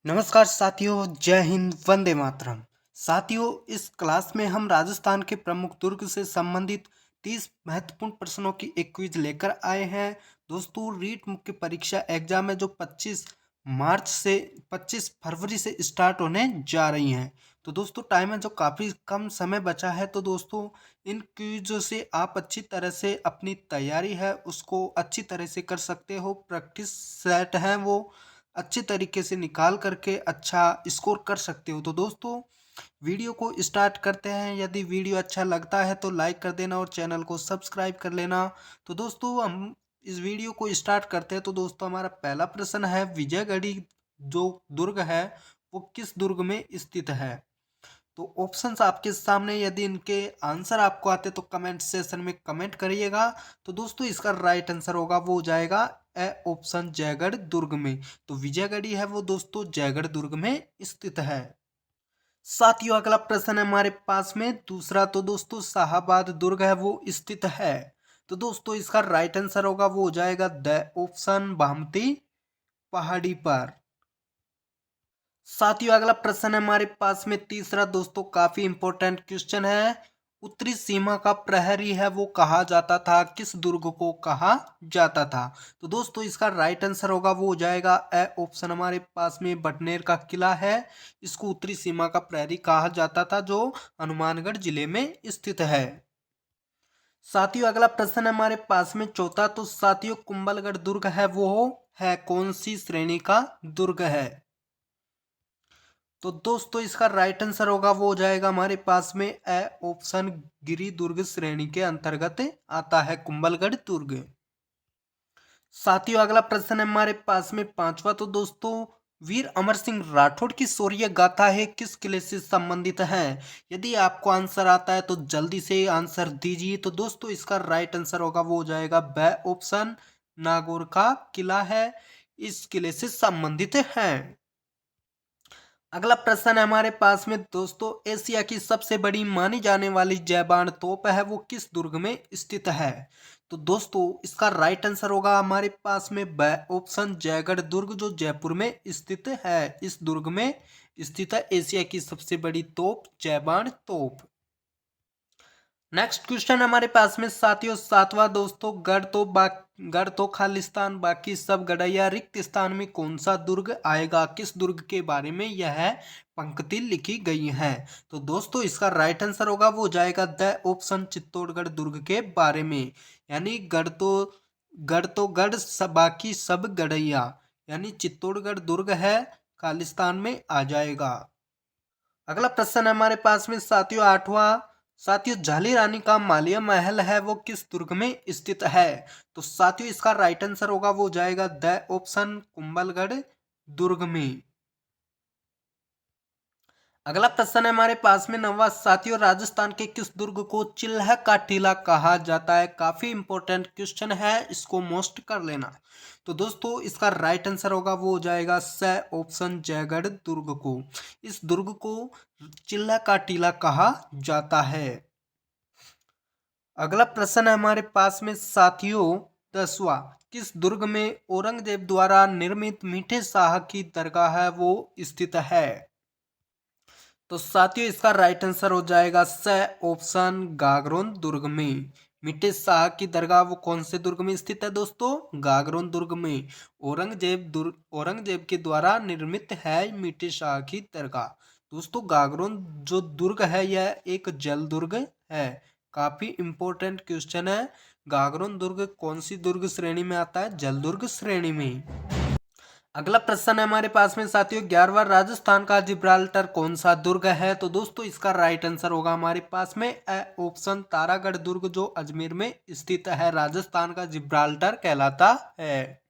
नमस्कार साथियों, जय हिंद, वंदे मातरम। साथियों, इस क्लास में हम राजस्थान के प्रमुख दुर्ग से संबंधित 30 महत्वपूर्ण प्रश्नों की एक क्विज लेकर आए हैं। दोस्तों, रीट मुख्य परीक्षा एग्जाम है जो 25 फरवरी से स्टार्ट होने जा रही हैं। तो दोस्तों, टाइम है जो काफ़ी कम समय बचा है। तो दोस्तों, इन क्विजों से आप अच्छी तरह से अपनी तैयारी है उसको अच्छी तरह से कर सकते हो। प्रैक्टिस सेट है वो अच्छे तरीके से निकाल करके अच्छा स्कोर कर सकते हो। तो दोस्तों, वीडियो को स्टार्ट करते हैं। यदि वीडियो अच्छा लगता है तो लाइक कर देना और चैनल को सब्सक्राइब कर लेना। तो दोस्तों, हम इस वीडियो को स्टार्ट करते हैं। तो दोस्तों, हमारा पहला प्रश्न है, विजयगढ़ी जो दुर्ग है वो किस दुर्ग में स्थित है? तो ऑप्शंस आपके सामने, यदि इनके आंसर आपको आते तो कमेंट सेशन में कमेंट करिएगा। तो दोस्तों, इसका राइट आंसर होगा वो हो जाएगा ए ऑप्शन, जयगढ़ दुर्ग में। तो विजयगढ़ी है वो दोस्तों जयगढ़ दुर्ग में स्थित है। साथियों, अगला प्रश्न है हमारे पास में दूसरा। तो दोस्तों, शाहाबाद दुर्ग है वो स्थित है। तो दोस्तों, इसका राइट आंसर होगा वो हो जाएगा द ऑप्शन, बामती पहाड़ी पर। साथियों, अगला प्रश्न है हमारे पास में तीसरा। दोस्तों, काफी इंपॉर्टेंट क्वेश्चन है। उत्तरी सीमा का प्रहरी है वो कहा जाता था, किस दुर्ग को कहा जाता था? तो दोस्तों, इसका राइट आंसर होगा वो हो जाएगा ए ऑप्शन, हमारे पास में बटनेर का किला है। इसको उत्तरी सीमा का प्रहरी कहा जाता था जो हनुमानगढ़ जिले में स्थित है। साथियों, अगला प्रश्न है हमारे पास में चौथा। तो साथियों, कुंभलगढ़ दुर्ग है वो है कौन सी श्रेणी का दुर्ग है? तो दोस्तों, इसका राइट आंसर होगा वो हो जाएगा हमारे पास में ए ऑप्शन, गिरी दुर्ग श्रेणी के अंतर्गत आता है कुंभलगढ़ दुर्ग। साथियों, अगला प्रश्न है हमारे पास में पांचवा। तो दोस्तों, वीर अमर सिंह राठौड़ की शौर्य गाथा है किस किले से संबंधित है? यदि आपको आंसर आता है तो जल्दी से आंसर दीजिए। तो दोस्तों, इसका राइट आंसर होगा वो हो जाएगा बे ऑप्शन, नागौर का किला है इस किले से संबंधित है। अगला प्रश्न है हमारे पास में दोस्तों, एशिया की सबसे बड़ी मानी जाने वाली जयबान तोप है वो किस दुर्ग में स्थित है? तो दोस्तों, इसका राइट आंसर होगा हमारे पास में ऑप्शन, जयगढ़ दुर्ग जो जयपुर में स्थित है। इस दुर्ग में स्थित है एशिया की सबसे बड़ी तोप, जयबान तोप। नेक्स्ट क्वेश्चन हमारे पास में साथियों सातवां। दोस्तों, गढ़ तो खालिस्तान, बाकी सब गड़ैया, रिक्त स्थान में कौन सा दुर्ग आएगा? किस दुर्ग के बारे में यह पंक्ति लिखी गई है? तो दोस्तों, इसका राइट आंसर होगा वो हो जाएगा द ऑप्शन, चित्तौड़गढ़ दुर्ग के बारे में। यानी गढ़ बाकी सब गड़ैया, यानी चित्तौड़गढ़ दुर्ग है खालिस्तान में आ जाएगा। अगला प्रश्न है हमारे पास में साथियों आठवां। साथियों, झाली रानी का मालिया महल है वो किस दुर्ग में स्थित है? तो साथियों, इसका राइट आंसर होगा वो हो जाएगा द ऑप्शन, कुंभलगढ़ दुर्ग में। अगला प्रश्न है हमारे पास में नवा। साथियों, राजस्थान के किस दुर्ग को चिल्ह का टीला कहा जाता है? काफी इंपॉर्टेंट क्वेश्चन है, इसको मोस्ट कर लेना। तो दोस्तों, इसका राइट आंसर होगा वो हो जाएगा स ऑप्शन, जयगढ़ दुर्ग को। इस दुर्ग को चिल्ह का टीला कहा जाता है। अगला प्रश्न है हमारे पास में साथियों दसवां। किस दुर्ग में औरंगजेब द्वारा निर्मित मीठे शाह की दरगाह है वो स्थित है? तो साथियों, इसका राइट आंसर हो जाएगा स ऑप्शन, गागरोन दुर्ग में। मिठे शाह की दरगाह वो कौन से दुर्ग में स्थित है दोस्तों? गागरोन दुर्ग में। औरंगजेब के द्वारा निर्मित है मिठे शाह की दरगाह। दोस्तों, गागरोन जो दुर्ग है यह एक जल दुर्ग है। काफी इंपॉर्टेंट क्वेश्चन है। गागरोन दुर्ग कौन सी दुर्ग श्रेणी में आता है? जल दुर्ग श्रेणी में। अगला प्रश्न है हमारे पास में साथियों 11वां। राजस्थान का जिब्राल्टर कौन सा दुर्ग है? तो दोस्तों, इसका राइट आंसर होगा हमारे पास में ऑप्शन, तारागढ़ दुर्ग जो अजमेर में स्थित है, राजस्थान का जिब्राल्टर कहलाता है।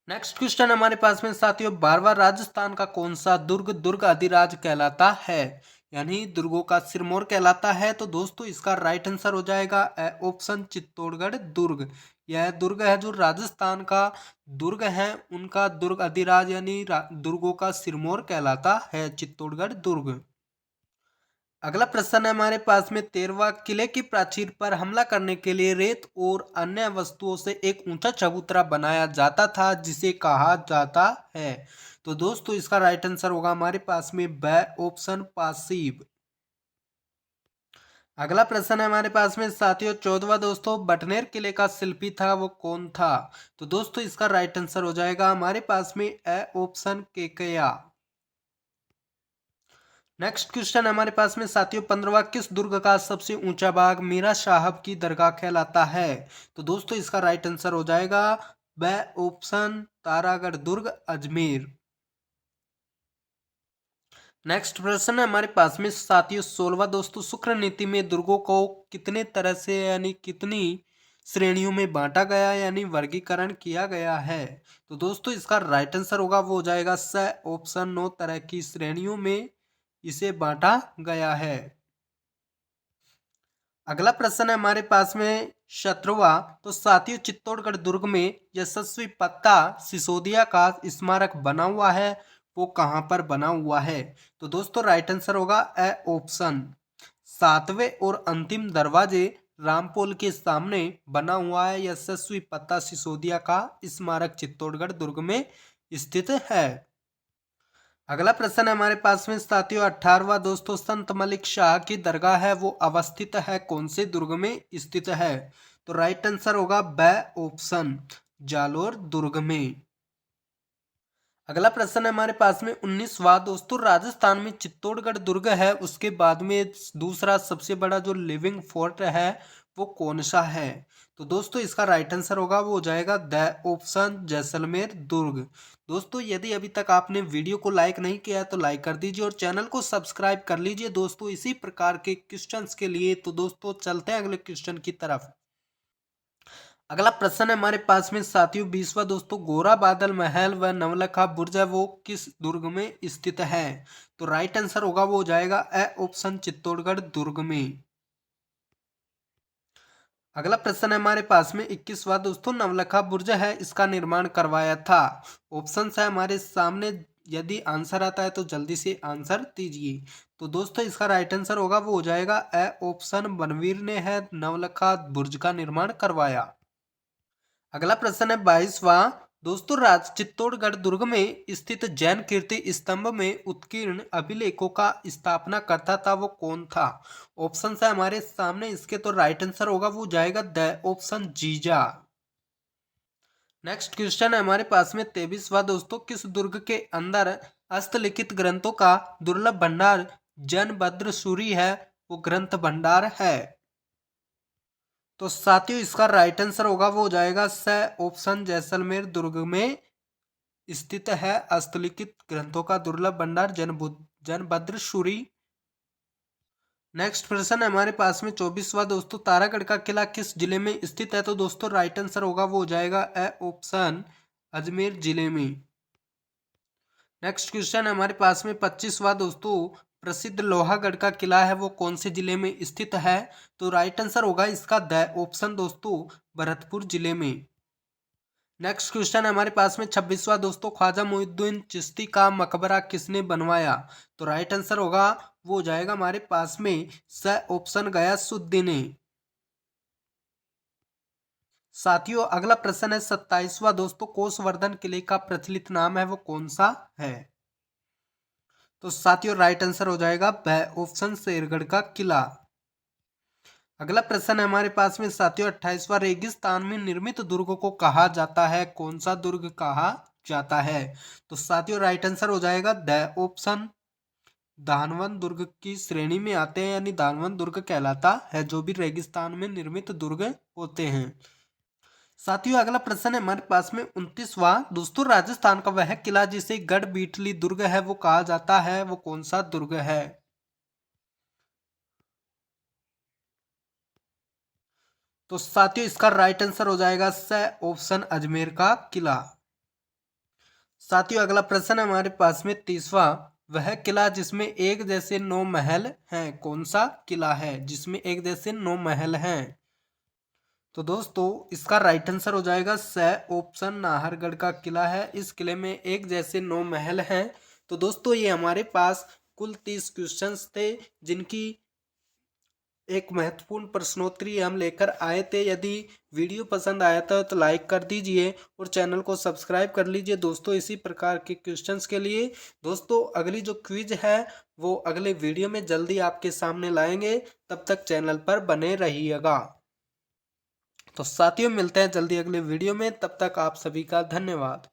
नेक्स्ट क्वेश्चन हमारे पास में साथियों 12वां। राजस्थान का कौन सा दुर्ग दुर्ग अधिराज कहलाता है, यानी दुर्गों का सिरमौर कहलाता है? तो दोस्तों, इसका राइट आंसर हो जाएगा ऑप्शन, चित्तौड़गढ़ दुर्ग। यह दुर्ग है जो राजस्थान का दुर्ग है उनका दुर्ग अधिराज यानी दुर्गों का सिरमौर कहलाता है चित्तौड़गढ़ दुर्ग। अगला प्रश्न है हमारे पास में 13वां, किले की प्राचीर पर हमला करने के लिए रेत और अन्य वस्तुओं से एक ऊंचा चबूतरा बनाया जाता था जिसे कहा जाता है। तो दोस्तों इसका राइट आंसर होगा हमारे पास में ब ऑप्शन पासीब। अगला प्रश्न है हमारे पास में साथियों 14वां दोस्तों, बटनेर किले का शिल्पी था वो कौन था। तो दोस्तों इसका राइट आंसर हो जाएगा हमारे पास में ए ऑप्शन केकया। नेक्स्ट क्वेश्चन हमारे पास में साथियों 15वां, किस दुर्ग का सबसे ऊंचा भाग मीरा साहब की दरगाह कहलाता है। तो दोस्तों इसका राइट आंसर हो जाएगा ब ऑप्शन तारागढ़ दुर्ग अजमेर। नेक्स्ट प्रश्न है हमारे पास में साथियों 16वां दोस्तों, शुक्र नीति में दुर्गों को कितने तरह से यानी कितनी श्रेणियों में बांटा गया यानी वर्गीकरण किया गया है। तो दोस्तों इसका राइट आंसर होगा वो हो जाएगा स ऑप्शन 9 तरह की श्रेणियों में इसे बांटा गया है। अगला प्रश्न है हमारे पास में 17वां, तो साथियों चित्तौड़गढ़ दुर्ग में यशस्वी पत्ता सिसोदिया का स्मारक बना हुआ है वो कहां पर बना हुआ है। तो दोस्तों राइट आंसर होगा ए ऑप्शन 7वें और अंतिम दरवाजे रामपोल के सामने बना हुआ है यशस्वी पत्ता सिसोदिया का स्मारक चित्तौड़गढ़ दुर्ग में स्थित है। अगला प्रश्न है हमारे पास में साथियों 18वां दोस्तों, संत मलिक शाह की दरगाह है वो अवस्थित है कौन से दुर्ग में स्थित है। तो राइट आंसर होगा ब ऑप्शन जालोर दुर्ग में। अगला प्रश्न है हमारे पास में 19वां दोस्तों, राजस्थान में चित्तौड़गढ़ दुर्ग है उसके बाद में दूसरा सबसे बड़ा जो लिविंग फोर्ट है वो कौन सा है। तो दोस्तों इसका राइट आंसर होगा वो हो जाएगा द ऑप्शन जैसलमेर दुर्ग। दोस्तों यदि अभी तक आपने वीडियो को लाइक नहीं किया है तो लाइक कर दीजिए और चैनल को सब्सक्राइब कर लीजिए दोस्तों इसी प्रकार के क्वेश्चंस के लिए। तो दोस्तों चलते हैं अगले क्वेश्चन की तरफ। अगला प्रश्न है हमारे पास में साथियों 20वां दोस्तों, गोरा बादल महल व नवलखा बुर्ज है वो किस दुर्ग में स्थित है। तो राइट आंसर होगा वो हो जाएगा ए ऑप्शन चित्तौड़गढ़ दुर्ग में। अगला प्रश्न है हमारे पास में 21वां दोस्तों, नवलखा बुर्ज है इसका निर्माण करवाया था। ऑप्शन है हमारे सामने, यदि आंसर आता है तो जल्दी से आंसर दीजिए। तो दोस्तों इसका राइट आंसर होगा वो हो जाएगा ए ऑप्शन बनवीर ने है नवलखा बुर्ज का निर्माण करवाया। अगला प्रश्न है 22वां दोस्तों, राज चित्तौड़गढ़ दुर्ग में स्थित जैन कीर्ति स्तंभ में उत्कीर्ण अभिलेखों का स्थापना करता था वो कौन था। ऑप्शन है हमारे सामने इसके, तो राइट आंसर होगा वो जाएगा द ऑप्शन जीजा। नेक्स्ट क्वेश्चन है हमारे पास में 23वां दोस्तों, किस दुर्ग के अंदर हस्तलिखित ग्रंथों का दुर्लभ भंडार जनभद्र सूरी है वो ग्रंथ भंडार है। तो साथियों इसका राइट आंसर होगा वो हो जाएगा स ऑप्शन जैसलमेर दुर्ग में स्थित है हस्तलिखित ग्रंथों का दुर्लभ भंडार जनभद्र सूरी। नेक्स्ट प्रश्न है हमारे पास में 24वां दोस्तों, तारागढ़ का किला किस जिले में स्थित है। तो दोस्तों राइट आंसर होगा वो हो जाएगा ए ऑप्शन अजमेर जिले में। नेक्स्ट क्वेश्चन है हमारे पास में 25वां दोस्तों, प्रसिद्ध लोहागढ़ का किला है वो कौन से जिले में स्थित है। तो राइट आंसर होगा इसका द ऑप्शन दोस्तों भरतपुर जिले में। नेक्स्ट क्वेश्चन है हमारे पास में 26वां दोस्तों, ख्वाजा मोइनुद्दीन चिश्ती का मकबरा किसने बनवाया। तो राइट आंसर होगा वो हो जाएगा हमारे पास में स ऑप्शन गयासुद्दीन ने। साथियों अगला प्रश्न है 27वां दोस्तों, कोसवर्धन किले का प्रचलित नाम है वो कौन सा है। तो साथियों राइट आंसर हो जाएगा ऑप्शन शेरगढ़ का किला। अगला प्रश्न है हमारे पास में साथियों 28वां, रेगिस्तान में निर्मित दुर्ग को कहा जाता है कौन सा दुर्ग कहा जाता है। तो साथियों राइट आंसर हो जाएगा द ऑप्शन धानवन दुर्ग की श्रेणी में आते हैं यानी धानवन दुर्ग कहलाता है जो भी रेगिस्तान में निर्मित दुर्ग होते हैं। साथियों अगला प्रश्न है हमारे पास में 29वां दोस्तों, राजस्थान का वह किला जिसे गढ़ बीटली दुर्ग है वो कहा जाता है वो कौन सा दुर्ग है। तो साथियों इसका राइट आंसर हो जाएगा स ऑप्शन अजमेर का किला। साथियों अगला प्रश्न है हमारे पास में 30वां, वह किला जिसमें एक जैसे 9 महल हैं कौन सा किला है जिसमें एक जैसे 9 महल हैं। तो दोस्तों इसका राइट आंसर हो जाएगा स ऑप्शन नाहरगढ़ का किला है। इस किले में एक जैसे 9 महल हैं। तो दोस्तों ये हमारे पास कुल 30 क्वेश्चंस थे, जिनकी एक महत्वपूर्ण प्रश्नोत्तरी हम लेकर आए थे। यदि वीडियो पसंद आया था तो लाइक कर दीजिए और चैनल को सब्सक्राइब कर लीजिए दोस्तों, इसी प्रकार के क्वेश्चंस के लिए। दोस्तों अगली जो क्विज है वो अगले वीडियो में जल्दी आपके सामने लाएंगे, तब तक चैनल पर बने रहिएगा। तो साथियों मिलते हैं जल्दी अगले वीडियो में, तब तक आप सभी का धन्यवाद।